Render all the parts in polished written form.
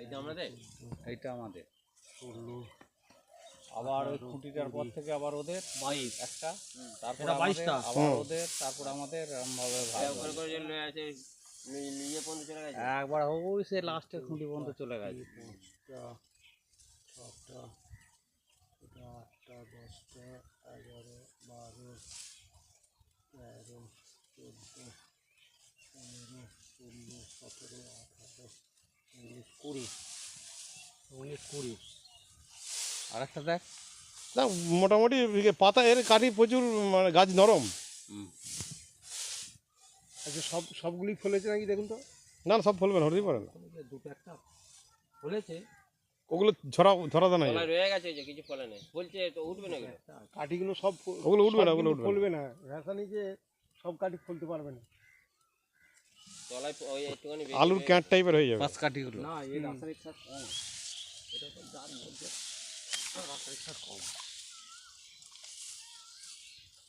এইটা আমাদের আবার ওই খুঁটিটার পর থেকে আবার ওদের 22 একটা, তারপর 22টা আবার ওদের, তারপর আমাদের এরকমভাবে একবার ওই সে লাস্টের খুঁটি পর্যন্ত চলে গেছে। 6টা 8টা 10টা 11 12 13 14 15 16 17 18 19 20 আর একটা দেখ না মোটামুটি পাতা এর কাঠি প্রচুর, মানে গাছ নরম। আচ্ছা সবগুলি ফলেছে নাকি দেখুন তো? না সব ফলবে না, হতেই পারে না। দুটো একটা ফলেছে, ওগুলো ঝরা দানা রয়ে গেছে, যে কিছু ফলে নেই বলছে, তো উঠবে না কাঠিগুলো সব, ওগুলো উঠবে না, ওগুলো ফলবে না। রাসায়নিকে সব কাঠি ফলতে পারবে না, তলায় ওই একটুখানি আলুর ক্যাঁট টাইপের হয়ে যাবে পাঁচ কাঠিগুলো। না, এই রাসায়নিক সার কম, এটা তো যার মধ্যে রাসায়নিক সার কম,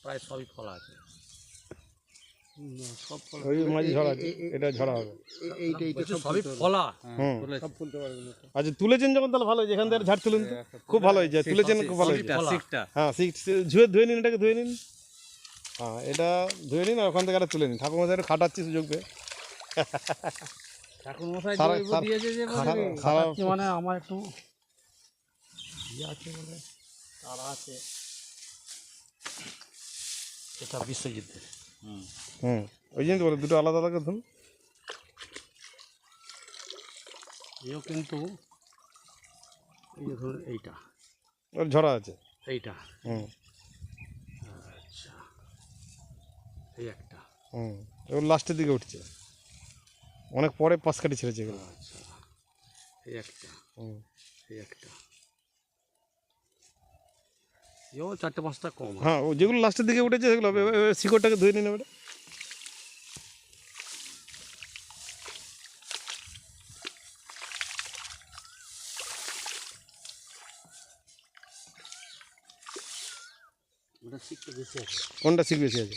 প্রায় সবই ফল আছে। সব ফল ওই মাঝে ঝরা আছে, এটা ঝরা হবে। এইটা সবই ফলা, সব ফলতে পারবে না। আচ্ছা তুলেছেন যখন তাহলে ভালো হয়েছে, এখান থেকে ঝাড় তুলেন তো, খুব ভালো হয়েছে। তুলেছেন খুব ভালো হয়েছে। হ্যাঁ ধুয়ে নিন, এটাকে ধুয়ে নিন। হ্যাঁ এটা ধুয়ে নিন, আর ওখান থেকে একটা তুলে নিন। ঠাকুরমশাই একটু খাটাচ্ছি সুযোগ পেয়ে। ঠাকুরমশাই দিয়েছে যে মানে আমার একটু ইয়ে আছে বলে তারা আছে। এটা বিশ্বযুদ্ধের। ওই জন্য বলে দুটো আলাদা আলাদা ধরুন। এও কিন্তু এই যে ধরুন এইটা ওর ঝরা আছে, এইটা আচ্ছা, এই একটা ওর লাস্টের দিকে উঠছে, অনেক পরে পাশ কাটি ছেড়েছে এগুলো। আচ্ছা, এই একটা এই একটা, এও 4-5টা কম। হ্যাঁ ও যেগুলো লাস্টের দিকে উঠেছে সেগুলো শিকড়টাকে ধুয়ে নিন এবারে। ওটা শিখতে বেশি আছে। কোনটা শিখ বেশি আছে?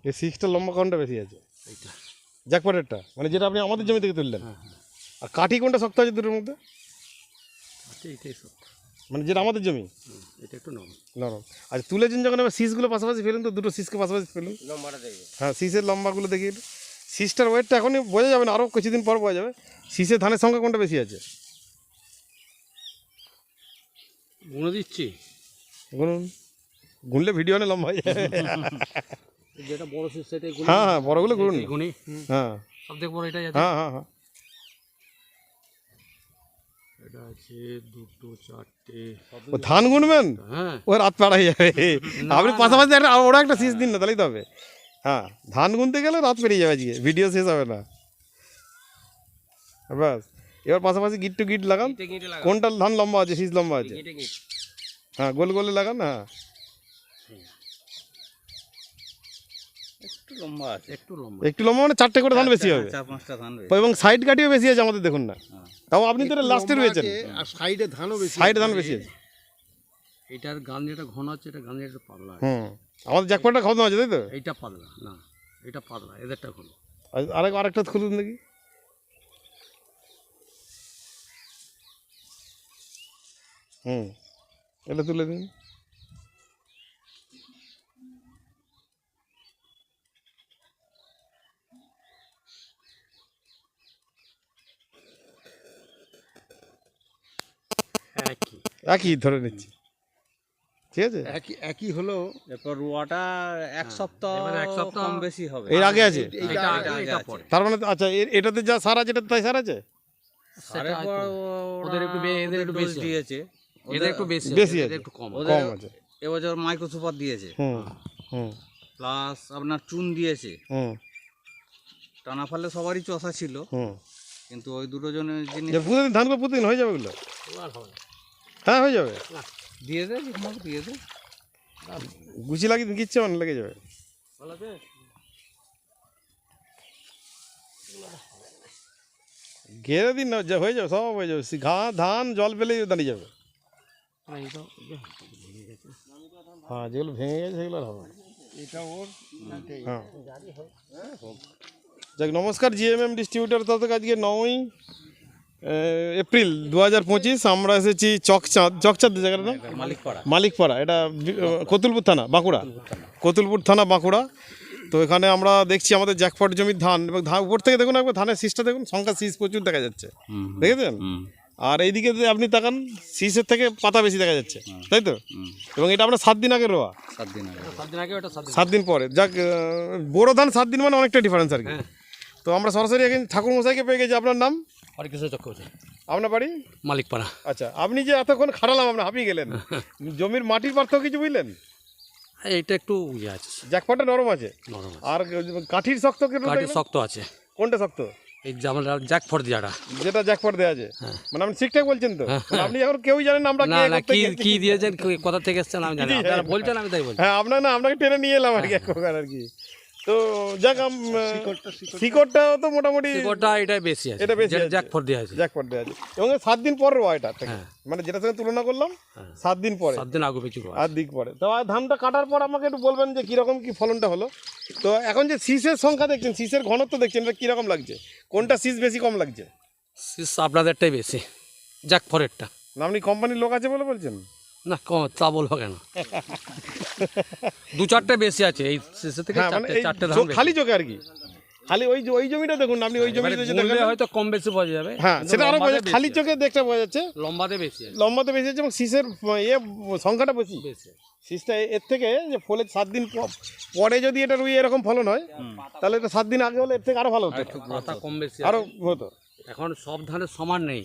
এই সিক্সটা লম্বা কোনটা বেশি আছে? এইটা জ্যাকপটেরটা, মানে যেটা আপনি আমাদের জমি থেকে তুললেন। আর কাঠি কোনটা শক্ত আছে দুটোর মধ্যে? এইটাই শক্ত, মানে যেটা আমাদের জমি এটা একটু নরম। নরম। আচ্ছা তুলেছেন যখন এবার শীষগুলো পাশাপাশি ফেলুন তো, দুটো শীষকে পাশাপাশি ফেলুন। লম্বাটা দেখবে। হ্যাঁ শীষের লম্বাগুলো দেখি একটু। শীষটার ওয়েটটা এখনই বোঝা যাবে না, আরও কিছুদিন পর বোঝা যাবে। শীষের ধানের সংখ্যা কোনটা বেশি আছে? গুঁড়ো দিচ্ছি, গুনুন, গুনলে ভিডিও অনেক লম্বা হয়ে যাবে। যেটা বড় শীষ সেটাই গুঁড়ো। হ্যাঁ হ্যাঁ বড়গুলো গুনুন। গুনি, হ্যাঁ সব থেকে বড় এটাই আছে। হ্যাঁ হ্যাঁ হ্যাঁ এটা আছে 2 4টে। ও ধান গুনবেন, হ্যাঁ ও রাত পাড়া হয়ে যাবে। আপনি পাশাপাশি একটা ওরা একটা শীষ দিন না, তাহলেই তো হবে। হ্যাঁ ধান গুনতে গেলে রাত পেরিয়ে যাবে, আজকে ভিডিও শেষ হবে না। ব্যাস এবার পাশাপাশি গিট টু গিট লাগান, কোনটা ধান লম্বা আছে, শীষ লম্বা আছে। হ্যাঁ গোল গোলে লাগান। হ্যাঁ একটু লম্বা আছে, একটু লম্বা, একটু লম্বা মানে 4টে করে ধান বেশি হবে, 4-5টা ধান রয়েছে। এবং সাইড কাটিও বেশি আছে আমাদের, দেখুন না। তাও আপনি তো লাস্টে রয়েছেন, আর সাইডে ধানও বেশি, সাইডে ধান বেশি আছে। এটার গান যেটা ঘন আছে, এটা গান যেটা পাতলা আছে। আমাদের জ্যাকপটটা খাওয়ানো আছে তাই তো? এইটা পাতলা না, এটা পাতলা, এদেরটা ঘন। আরেকটা খুলুন দেখি। এটা তুলে দিন। একই ধরে নিচ্ছি, ঠিক আছে। একই হলো। এরপর রোয়াটা এক সপ্তাহ কম বেশি হবে। এর আগে আছে, এটা পরে। তার মানে আচ্ছা এটাতে যা সার আছে এটাতে তাই সার আছে। ওদের একটু এদের একটু বেশি দিয়েছে, এদের একটু বেশি আছে, একটু কম কম আছে। এবছর মাইক্রো সুপার দিয়েছে, প্লাস আপনার চুন দিয়েছে। টানা ফালে সবারই চষা ছিল, কিন্তু ওই দুটো জনের জিনিস প্রতিদিন ধানগুলো প্রতিদিন হয়ে যাবে ওগুলো। হ্যাঁ হয়ে যাবে, দিয়ে দে, দিয়ে দে, গুছি লাগিয়ে কিচ্ছু মানে লেগে যাবে। ভালো আছে। ঘেরে দিন না, হয়ে যাবে, সব হয়ে যাবে। ধান জল পেলেই দাঁড়িয়ে যাবে। হ্যাঁ, যেগুলো ভেঙে গেছে সেগুলো আর হবে না। হ্যাঁ, যাক, নমস্কার। জিএমএম ডিস্ট্রিবিউটার তরফ থেকে আজকে 9ই এপ্রিল 2025 আমরা এসেছি চকচাঁদ জায়গাটা না, মালিকপাড়া। এটা কতুলপুর থানা, বাঁকুড়া। কতুলপুর থানা, বাঁকুড়া। তো এখানে আমরা দেখছি আমাদের জ্যাকপট জমির ধান, এবং উপর থেকে দেখুন একবার ধানের শীষটা দেখুন, সংখ্যা শীষ প্রচুর দেখা যাচ্ছে, দেখেছেন? আর এইদিকে যদি আপনি তাকান, শীষের থেকে পাতা বেশি দেখা যাচ্ছে, তাই তো? এবং এটা আমরা 7 দিন আগে রোয়া, 7 দিন পরে। যাক, বড় ধান 7 দিন মানে অনেকটা ডিফারেন্স আর কি। তো আমরা সরাসরি এখন ঠাকুর মশাইকে পেয়ে গেছি। আপনার নাম? হরিকৃষ্ণ চক্রবর্তী, আপনার বাড়ি? মালিকপাড়া। আচ্ছা, আপনি যে এতক্ষণ খাটালাম, আপনি হাঁপিয়ে গেলেন। জমির মাটির পার্থক্য কিছু বুঝলেন? এইটা একটু ইয়ে আছে, জ্যাকপটে নরম আছে, নরম আছে। আর কাঠির শক্ত কিরকম কাঠি দেখলেন? শক্ত আছে। কোনটা শক্ত? এই যে আমরা জ্যাকফট দিয়াটা, যেটা জ্যাকপট দেওয়া আছে, মানে আপনি ঠিকঠাক বলছেন তো? মানে আপনি এখন কেউই জানেন না আমরা না কে না করতে কি গেছি। কি দিয়েছেন, কোথা থেকে এসেছেন আমি জানি না। আপনারা বলছেন, আমি তাই বলছি। হ্যাঁ, আপনাকে টেনে নিয়ে এলাম আর কি, এক প্রকার আর কি। তো যাক, শিকড়টাও তো মোটামুটি গোটা এটাই বেশি আছে, এটা বেশি যেটা আছে। জ্যাকফট দেওয়া আছে। জ্যাকপট দেওয়া আছে, এবং 7 দিন পর রোয়া এটা থেকে। হ্যাঁ। মানে যেটার সঙ্গে তুলনা করলাম, 7 দিন পরে, 7 দিন আগে পিছু করা। আর দিক পরে। তো আর ধানটা কাটার পর আমাকে একটু বলবেন যে কীরকম কী ফলনটা হলো। তো এখন যে শীষের সংখ্যা দেখছেন, শীষের ঘনত্ব দেখছেন, এটা কীরকম লাগছে? কোনটা শীষ বেশি কম লাগছে? শীষ আপনাদেরটাই বেশি, জ্যাকফটেরটা। না, আপনি কোম্পানির লোক আছে বলে বলছেন? না কম তা বলবো কেন, 2-4টে বেশি আছে এই শীষের থেকে। হ্যাঁ, মানে এই 4টে ধান খালি চোখে আর কি। খালি ওই জমিটা দেখুন, আপনি ওই জমিটা যে দেখেন, হয়তো কম বেশি পাওয়া যাবে। হ্যাঁ, কিন্তু সেটা আরো লম্বাতে বেশি খালি আছে। চোখে দেখতে পাওয়া যাচ্ছে, লম্বাতে বেশি আছে, লম্বাতে বেশি আছে, এবং শীষের সংখ্যাটা বেশি। বেশি। শীষটা এর থেকে যে ফলে 7 দিন পরে যদি এটা রুই এরকম ফলন হয়, তাহলে এটা 7 দিন আগে হলে এর থেকে আরো ভালো হতো, পাতা কম বেশি আরো আছে। হতো। এখন সব ধানের সমান নেই,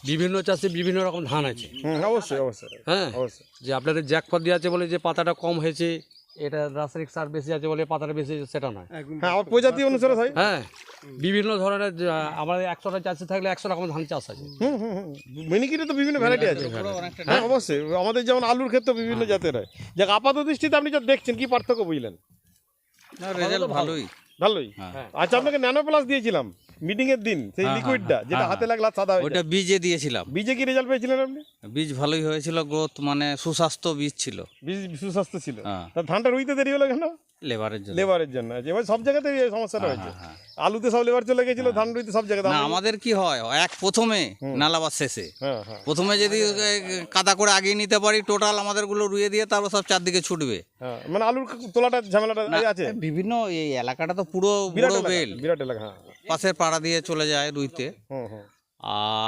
বিভিন্ন চাষে বিভিন্ন রকম ধান আছে। অবশ্যই অবশ্যই হ্যাঁ, অবশ্যই। যে আপনাদের জ্যাকপট দিয়ে আছে বলে যে পাতাটা কম হয়েছে, এটা রাসায়নিক সার বেশি আছে বলে পাতাটা বেশি হয়েছে, সেটা নয়। হ্যাঁ, আমার প্রজাতি অনুসারে হয়। হ্যাঁ, বিভিন্ন ধরনের আমাদের 100টা চাষি থাকলে 100 রকম ধান চাষ আছে। মিনিকিটে তো বিভিন্ন ভ্যারাইটি আছে। হ্যাঁ, অবশ্যই। আমাদের যেমন আলুর ক্ষেত্রে বিভিন্ন জাতের হয়। যাক, আপাত দৃষ্টিতে আপনি যা দেখছেন, কি পার্থক্য বুঝলেন? না, রেজাল্ট ভালোই। ভালোই। আচ্ছা, আপনাকে ন্যানো প্লাস দিয়েছিলাম মিটিং এর দিন, সেই লিকুইডটা যেটা হাতে লাগলা সাদা হয়ে ওইটা যায়। বীজে দিয়েছিলাম। বীজে কি রেজাল্ট পেয়েছিলেন আপনি? বীজ ভালোই হয়েছিল, গ্রোথ মানে সুস্বাস্থ্য বীজ ছিল। বীজ সুস্বাস্থ্য ছিল। হ্যাঁ। তা ধানটা রুইতে দেরি হলো কেন? লেবারের জন্য। লেবারের জন্য। এবার সব জায়গাতে এই সমস্যাটা হয়েছে। আলুতে সব লেবার চলে গেছিল, ধান রুইতে সব জায়গাতে। না, আমাদের কি হয়, প্রথমে নালাবার শেষে, হ্যাঁ হ্যাঁ প্রথমে যদি কাদা করে আগিয়ে নিতে পারি, টোটাল আমাদের গুলো রুইয়ে দিয়ে তারপর সব চারদিকে ছুটবে। হ্যাঁ, মানে আলুর তোলাটা ঝামেলাটা আছে। বিভিন্ন এই এলাকাটা তো পুরো বিরাট বড় এলাকা, বেল, বিরাট এলাকা। হ্যাঁ, পাশের পাড়া দিয়ে চলে যায় রুইতে। হুম হুম।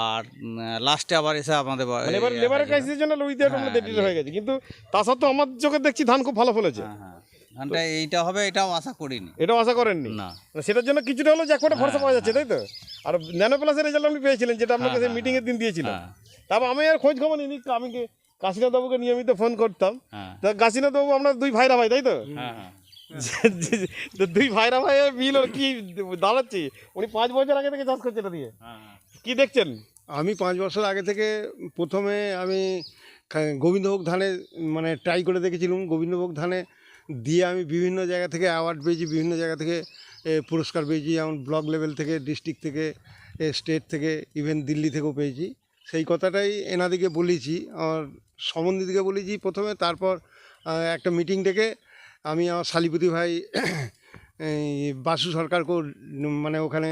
আর লাস্টে আবার এসে আমাদের মানে এবার লেবারের ক্রাইসিসের জন্য রুইতে একটু দেরি হয়ে গেছে, কিন্তু তা সত্ত্বেও আমার চোখে দেখছি ধান খুব ভালো ফলেছে। ধানটা এইটা হবে এটাও আশা করিনি। এটাও আশা করেননি? না, সেটার জন্য কিছুটা হলো জ্যাকপটে ভরসা পাওয়া যাচ্ছে, তাই তো? আর ন্যানো প্লাসের রেজাল্ট আপনি পেয়েছিলেন, যেটা আপনাকে সেই মিটিং এর দিন দিয়েছিলাম। তারপর আমি আর খোঁজ খবর নিই, আমি কাশীনাথ বাবুকে নিয়মিত ফোন করতাম। তা কাশীনাথ বাবু আমরা 2 ভাইরা ভাই, তাই তো? তো 2 ভাইরা ভাই মিল কি দাঁড়াচ্ছি, উনি 5 বছর আগে থেকে চাষ করছে এটা দিয়ে। কি দেখছেন? আমি 5 বছর আগে থেকে প্রথমে আমি গোবিন্দভোগ ধানে মানে ট্রাই করে দেখেছিলাম। গোবিন্দভোগ ধানে দিয়ে আমি বিভিন্ন জায়গা থেকে অ্যাওয়ার্ড পেয়েছি, বিভিন্ন জায়গা থেকে পুরস্কার পেয়েছি, যেমন ব্লক লেভেল থেকে, ডিস্ট্রিক্ট থেকে, স্টেট থেকে, ইভেন দিল্লি থেকেও পেয়েছি। সেই কথাটাই এনাদিকে বলেছি, আমার সম্বন্ধীদিকে বলেছি প্রথমে। তারপর একটা মিটিং ডেকে আমি আমার শালিপতি ভাই বাসু সরকারকেও মানে ওখানে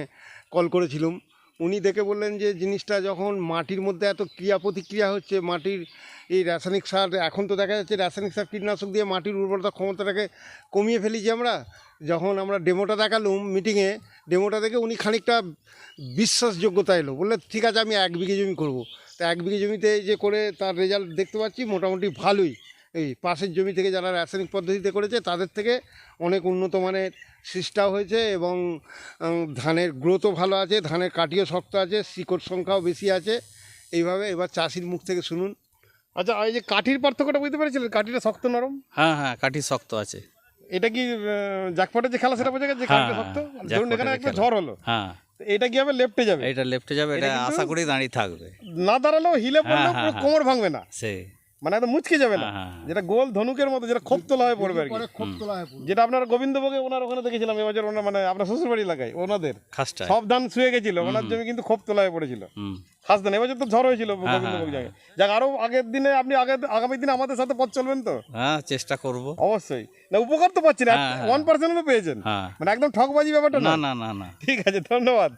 কল করেছিলাম। উনি দেখে বললেন যে জিনিসটা যখন মাটির মধ্যে এত ক্রিয়া প্রতিক্রিয়া হচ্ছে, মাটির এই রাসায়নিক সার, এখন তো দেখা যাচ্ছে রাসায়নিক সার কীটনাশক দিয়ে মাটির উর্বরতা ক্ষমতাটাকে কমিয়ে ফেলেছি আমরা। যখন আমরা ডেমোটা দেখালাম মিটিংয়ে, ডেমোটা দেখে উনি খানিকটা বিশ্বাসযোগ্যতা এলো, বললে ঠিক আছে আমি 1 বিঘে জমি করব। তা 1 বিঘে জমিতে যে করে তার রেজাল্ট দেখতে পাচ্ছি মোটামুটি ভালোই। এই পাশের জমি থেকে যারা রাসায়নিক পদ্ধতিতে করেছে তাদের থেকে অনেক উন্নত মানের শীষটাও হয়েছে, এবং ধানের গ্রোথও ভালো আছে, ধানের কাঠিও শক্ত আছে, শিকড় সংখ্যাও বেশি আছে। এইভাবে এবার চাষির মুখ থেকে শুনুন। আচ্ছা, এই যে কাঠির পার্থক্যটা বুঝতে পেরেছিলেন? কাঠিটা শক্ত নরম? হ্যাঁ হ্যাঁ, কাঠি শক্ত আছে। এটা কি জ্যাকপটের যে খেলা সেটা বোঝা গেছে, কাঠিটা শক্ত? ধরুন এখানে একটা ঝড় হলো, হ্যাঁ, এটা কি হবে? লেফটে যাবে। এটা লেফটে যাবে, এটা আশা করি দাঁড়িয়ে থাকবে। না দাঁড়ালেও হিলে পড়লেও পুরো কোমর ভাঙবে না। সেই মানে একদম মুচকে যাবে না, হ্যাঁ, যেটা গোল ধনুকের মতো, যেটা খোপ তোলা হয়ে পড়বে আর কি। খুব তোলা হয় পুরো। যেটা আপনার গোবিন্দভোগে ওনার ওখানে দেখেছিলাম এবছর, ওনার মানে আপনার শ্বশুরবাড়ি এলাকায় ওনাদের খাসটা সব ধান শুয়ে গেছিল, ওনার জমি কিন্তু খোপ তোলা হয়ে পড়েছিল। হুম খাস ধান এবছর তো ঝড় হয়েছিল গোবিন্দভোগ জায়গায়। যাক, আরো আগের দিনে আপনি আগামী দিনে আমাদের সাথে পথ চলবেন তো? হ্যাঁ চেষ্টা করব। অবশ্যই। না, উপকার তো পাচ্ছেন, হ্যাঁ, হ্যাঁ। 1% পেয়েছেন, হ্যাঁ মানে একদম ঠকবাজি ব্যাপারটা না না। না না না ঠিক আছে, ধন্যবাদ।